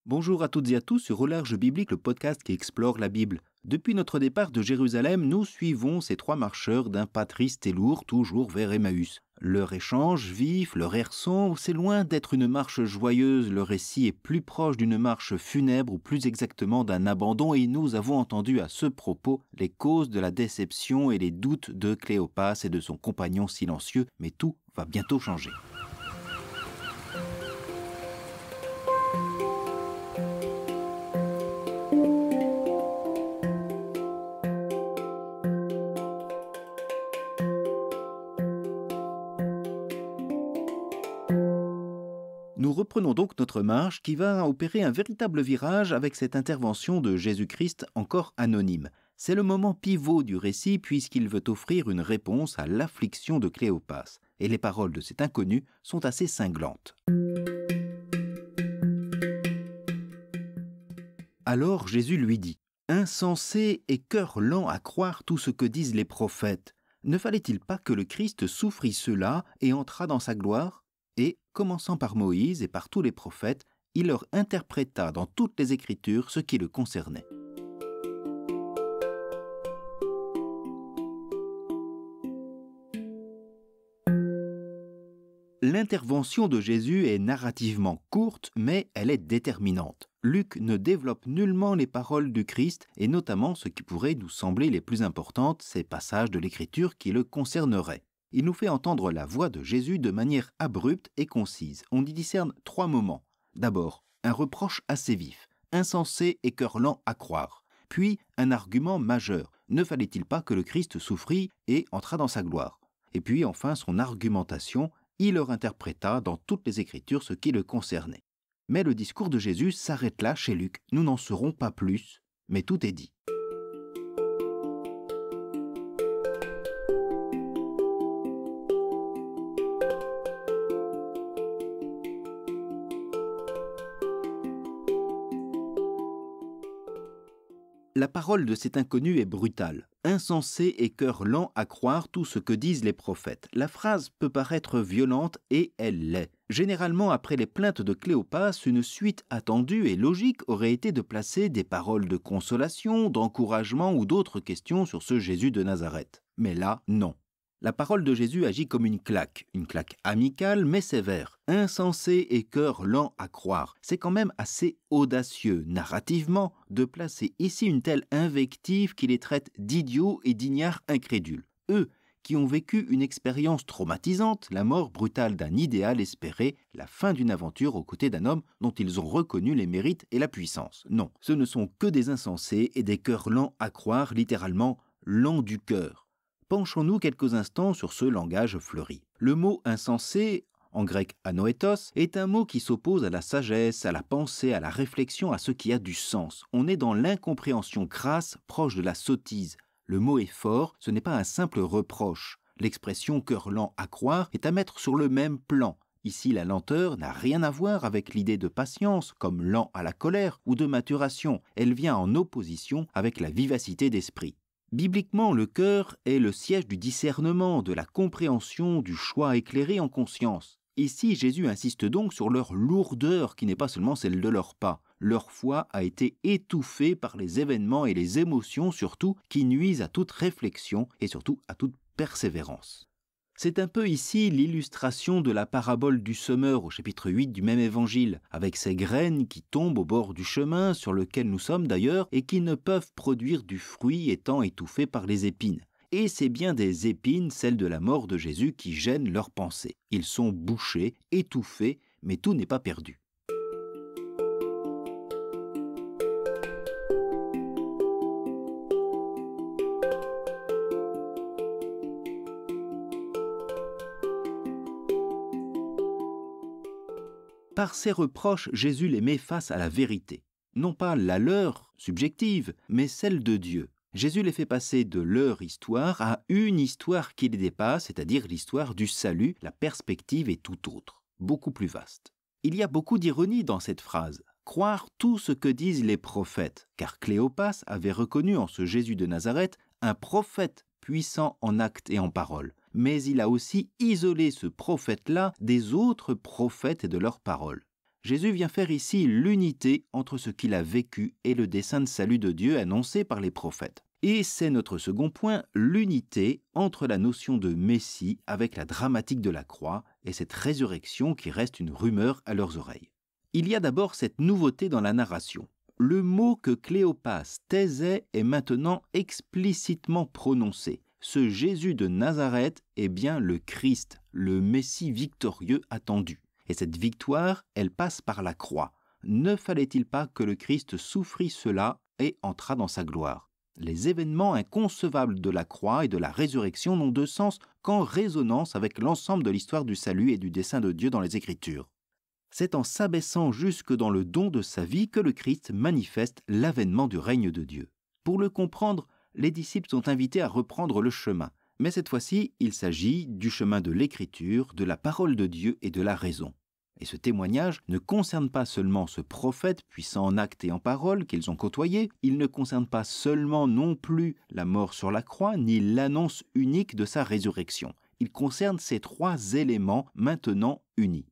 Bonjour à toutes et à tous sur Au Large Biblique, le podcast qui explore la Bible. Depuis notre départ de Jérusalem, nous suivons ces trois marcheurs d'un pas triste et lourd, toujours vers Emmaüs. Leur échange vif, leur air sombre, c'est loin d'être une marche joyeuse. Le récit est plus proche d'une marche funèbre ou plus exactement d'un abandon, et nous avons entendu à ce propos les causes de la déception et les doutes de Cléopas et de son compagnon silencieux. Mais tout va bientôt changer. Nous reprenons donc notre marche qui va opérer un véritable virage avec cette intervention de Jésus-Christ encore anonyme. C'est le moment pivot du récit puisqu'il veut offrir une réponse à l'affliction de Cléopas. Et les paroles de cet inconnu sont assez cinglantes. Alors Jésus lui dit : « Insensé et cœur lent à croire tout ce que disent les prophètes, ne fallait-il pas que le Christ souffrit cela et entrât dans sa gloire ? Et, commençant par Moïse et par tous les prophètes, il leur interpréta dans toutes les Écritures ce qui le concernait. » L'intervention de Jésus est narrativement courte, mais elle est déterminante. Luc ne développe nullement les paroles du Christ, et notamment ce qui pourrait nous sembler les plus importantes, ces passages de l'Écriture qui le concerneraient. Il nous fait entendre la voix de Jésus de manière abrupte et concise. On y discerne trois moments. D'abord, un reproche assez vif, insensé et cœur lent à croire. Puis, un argument majeur. Ne fallait-il pas que le Christ souffrit et entrât dans sa gloire ? Et puis, enfin, son argumentation. Il leur interpréta dans toutes les Écritures ce qui le concernait. Mais le discours de Jésus s'arrête là chez Luc. Nous n'en saurons pas plus, mais tout est dit. La parole de cet inconnu est brutale. Insensé et cœur lent à croire tout ce que disent les prophètes. La phrase peut paraître violente et elle l'est. Généralement, après les plaintes de Cléopas, une suite attendue et logique aurait été de placer des paroles de consolation, d'encouragement ou d'autres questions sur ce Jésus de Nazareth. Mais là, non. La parole de Jésus agit comme une claque amicale mais sévère. Insensé et cœur lent à croire. C'est quand même assez audacieux, narrativement, de placer ici une telle invective qui les traite d'idiots et d'ignards incrédules. Eux, qui ont vécu une expérience traumatisante, la mort brutale d'un idéal espéré, la fin d'une aventure aux côtés d'un homme dont ils ont reconnu les mérites et la puissance. Non, ce ne sont que des insensés et des cœurs lents à croire, littéralement lents du cœur. Penchons-nous quelques instants sur ce langage fleuri. Le mot insensé, en grec anoétos, est un mot qui s'oppose à la sagesse, à la pensée, à la réflexion, à ce qui a du sens. On est dans l'incompréhension crasse, proche de la sottise. Le mot est fort, ce n'est pas un simple reproche. L'expression « cœur lent à croire » est à mettre sur le même plan. Ici, la lenteur n'a rien à voir avec l'idée de patience, comme lent à la colère, ou de maturation. Elle vient en opposition avec la vivacité d'esprit. Bibliquement, le cœur est le siège du discernement, de la compréhension, du choix éclairé en conscience. Ici, Jésus insiste donc sur leur lourdeur, qui n'est pas seulement celle de leur pas. Leur foi a été étouffée par les événements et les émotions surtout, qui nuisent à toute réflexion et surtout à toute persévérance. C'est un peu ici l'illustration de la parabole du semeur au chapitre 8 du même évangile, avec ces graines qui tombent au bord du chemin sur lequel nous sommes d'ailleurs et qui ne peuvent produire du fruit étant étouffées par les épines. Et c'est bien des épines, celles de la mort de Jésus, qui gênent leurs pensées. Ils sont bouchés, étouffés, mais tout n'est pas perdu. Par ses reproches, Jésus les met face à la vérité. Non pas la leur, subjective, mais celle de Dieu. Jésus les fait passer de leur histoire à une histoire qui les dépasse, c'est-à-dire l'histoire du salut, la perspective est tout autre, beaucoup plus vaste. Il y a beaucoup d'ironie dans cette phrase. Croire tout ce que disent les prophètes, car Cléopas avait reconnu en ce Jésus de Nazareth un prophète puissant en actes et en paroles. Mais il a aussi isolé ce prophète-là des autres prophètes et de leurs paroles. Jésus vient faire ici l'unité entre ce qu'il a vécu et le dessein de salut de Dieu annoncé par les prophètes. Et c'est notre second point, l'unité entre la notion de Messie avec la dramatique de la croix et cette résurrection qui reste une rumeur à leurs oreilles. Il y a d'abord cette nouveauté dans la narration. Le mot que Cléopas taisait est maintenant explicitement prononcé. Ce Jésus de Nazareth est bien le Christ, le Messie victorieux attendu. Et cette victoire, elle passe par la croix. Ne fallait-il pas que le Christ souffrit cela et entrât dans sa gloire? Les événements inconcevables de la croix et de la résurrection n'ont de sens qu'en résonance avec l'ensemble de l'histoire du salut et du dessein de Dieu dans les Écritures. C'est en s'abaissant jusque dans le don de sa vie que le Christ manifeste l'avènement du règne de Dieu. Pour le comprendre, les disciples sont invités à reprendre le chemin. Mais cette fois-ci, il s'agit du chemin de l'Écriture, de la parole de Dieu et de la raison. Et ce témoignage ne concerne pas seulement ce prophète puissant en actes et en paroles qu'ils ont côtoyé, il ne concerne pas seulement non plus la mort sur la croix, ni l'annonce unique de sa résurrection. Il concerne ces trois éléments maintenant unis.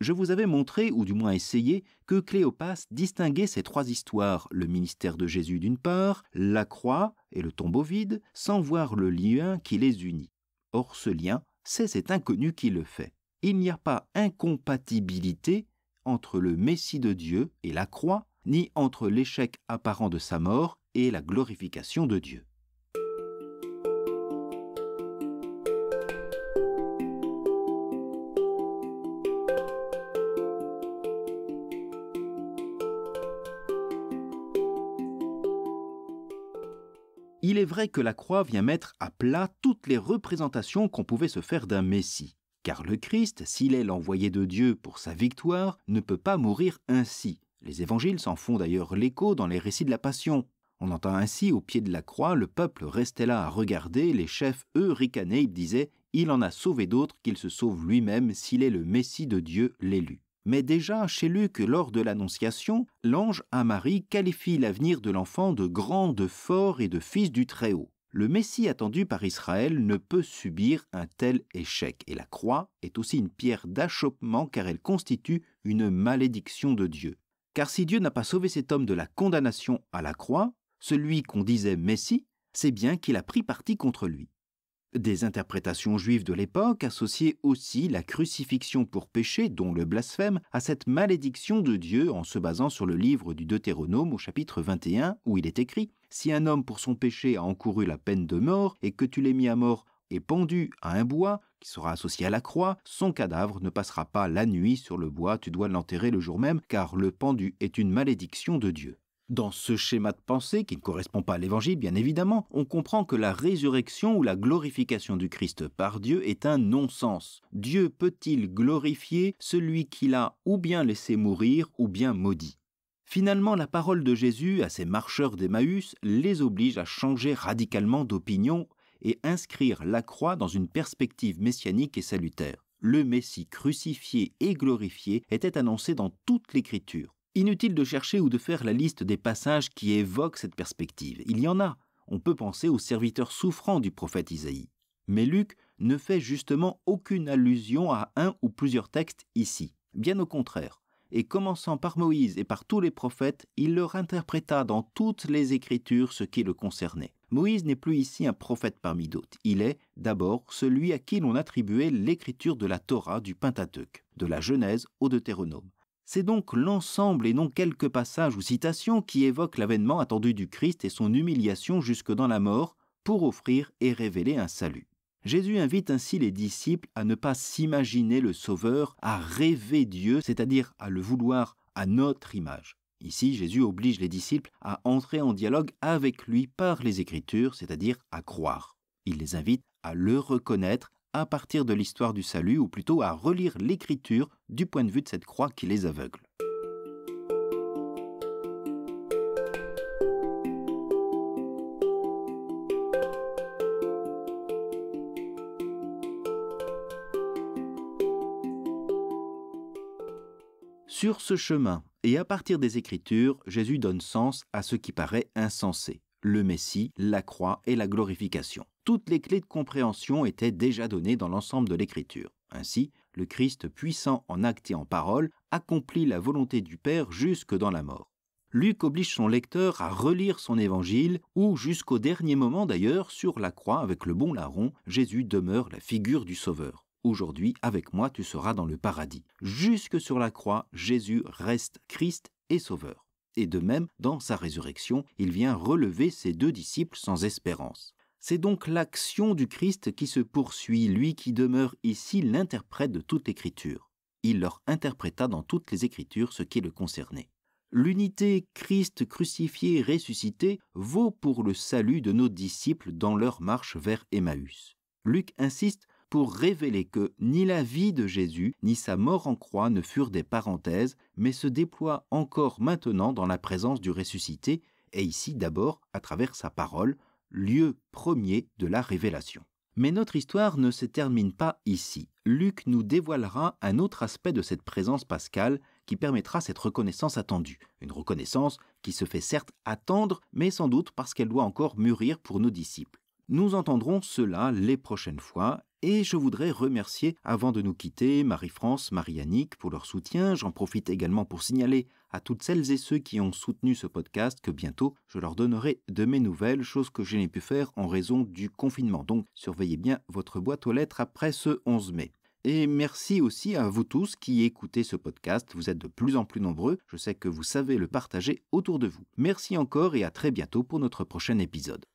Je vous avais montré, ou du moins essayé, que Cléopas distinguait ces trois histoires, le ministère de Jésus d'une part, la croix et le tombeau vide, sans voir le lien qui les unit. Or ce lien, c'est cet inconnu qui le fait. Il n'y a pas incompatibilité entre le Messie de Dieu et la croix, ni entre l'échec apparent de sa mort et la glorification de Dieu. Il est vrai que la croix vient mettre à plat toutes les représentations qu'on pouvait se faire d'un Messie. Car le Christ, s'il est l'envoyé de Dieu pour sa victoire, ne peut pas mourir ainsi. Les évangiles s'en font d'ailleurs l'écho dans les récits de la Passion. On entend ainsi au pied de la croix, le peuple restait là à regarder, les chefs, eux, ricanaient, ils disaient « Il en a sauvé d'autres qu'il se sauve lui-même s'il est le Messie de Dieu, l'élu ». Mais déjà, chez Luc, lors de l'Annonciation, l'ange à Marie qualifie l'avenir de l'enfant de grand, de fort et de fils du Très-Haut. Le Messie attendu par Israël ne peut subir un tel échec, et la croix est aussi une pierre d'achoppement car elle constitue une malédiction de Dieu. Car si Dieu n'a pas sauvé cet homme de la condamnation à la croix, celui qu'on disait Messie, c'est bien qu'il a pris parti contre lui. Des interprétations juives de l'époque associaient aussi la crucifixion pour péché, dont le blasphème, à cette malédiction de Dieu en se basant sur le livre du Deutéronome au chapitre 21 où il est écrit « Si un homme pour son péché a encouru la peine de mort et que tu l'aies mis à mort et pendu à un bois qui sera associé à la croix, son cadavre ne passera pas la nuit sur le bois, tu dois l'enterrer le jour même car le pendu est une malédiction de Dieu. » Dans ce schéma de pensée, qui ne correspond pas à l'Évangile bien évidemment, on comprend que la résurrection ou la glorification du Christ par Dieu est un non-sens. Dieu peut-il glorifier celui qu'il a ou bien laissé mourir ou bien maudit? Finalement, la parole de Jésus à ces marcheurs d'Emmaüs les oblige à changer radicalement d'opinion et inscrire la croix dans une perspective messianique et salutaire. Le Messie crucifié et glorifié était annoncé dans toute l'Écriture. Inutile de chercher ou de faire la liste des passages qui évoquent cette perspective. Il y en a. On peut penser aux serviteurs souffrants du prophète Isaïe. Mais Luc ne fait justement aucune allusion à un ou plusieurs textes ici. Bien au contraire. Et commençant par Moïse et par tous les prophètes, il leur interpréta dans toutes les Écritures ce qui le concernait. Moïse n'est plus ici un prophète parmi d'autres. Il est, d'abord, celui à qui l'on attribuait l'écriture de la Torah du Pentateuque, de la Genèse au Deutéronome. C'est donc l'ensemble et non quelques passages ou citations qui évoquent l'avènement attendu du Christ et son humiliation jusque dans la mort pour offrir et révéler un salut. Jésus invite ainsi les disciples à ne pas s'imaginer le Sauveur, à rêver Dieu, c'est-à-dire à le vouloir à notre image. Ici, Jésus oblige les disciples à entrer en dialogue avec lui par les Écritures, c'est-à-dire à croire. Il les invite à le reconnaître à partir de l'histoire du salut, ou plutôt à relire l'Écriture du point de vue de cette croix qui les aveugle. Sur ce chemin, et à partir des Écritures, Jésus donne sens à ce qui paraît insensé. Le Messie, la croix et la glorification. Toutes les clés de compréhension étaient déjà données dans l'ensemble de l'Écriture. Ainsi, le Christ puissant en actes et en paroles accomplit la volonté du Père jusque dans la mort. Luc oblige son lecteur à relire son évangile où, jusqu'au dernier moment d'ailleurs, sur la croix avec le bon larron, Jésus demeure la figure du Sauveur. Aujourd'hui, avec moi, tu seras dans le paradis. Jusque sur la croix, Jésus reste Christ et Sauveur. Et de même, dans sa résurrection, il vient relever ses 2 disciples sans espérance. C'est donc l'action du Christ qui se poursuit, lui qui demeure ici l'interprète de toute l'Écriture. Il leur interpréta dans toutes les Écritures ce qui le concernait. L'unité Christ crucifié ressuscité vaut pour le salut de nos disciples dans leur marche vers Emmaüs. Luc insiste pour révéler que ni la vie de Jésus ni sa mort en croix ne furent des parenthèses, mais se déploient encore maintenant dans la présence du ressuscité, et ici d'abord à travers sa parole, lieu premier de la révélation. Mais notre histoire ne se termine pas ici. Luc nous dévoilera un autre aspect de cette présence pascale qui permettra cette reconnaissance attendue. Une reconnaissance qui se fait certes attendre, mais sans doute parce qu'elle doit encore mûrir pour nos disciples. Nous entendrons cela les prochaines fois. Et je voudrais remercier, avant de nous quitter, Marie-France, Marie-Annick pour leur soutien. J'en profite également pour signaler à toutes celles et ceux qui ont soutenu ce podcast que bientôt, je leur donnerai de mes nouvelles, chose que je n'ai pu faire en raison du confinement. Donc, surveillez bien votre boîte aux lettres après ce 11 mai. Et merci aussi à vous tous qui écoutez ce podcast. Vous êtes de plus en plus nombreux. Je sais que vous savez le partager autour de vous. Merci encore et à très bientôt pour notre prochain épisode.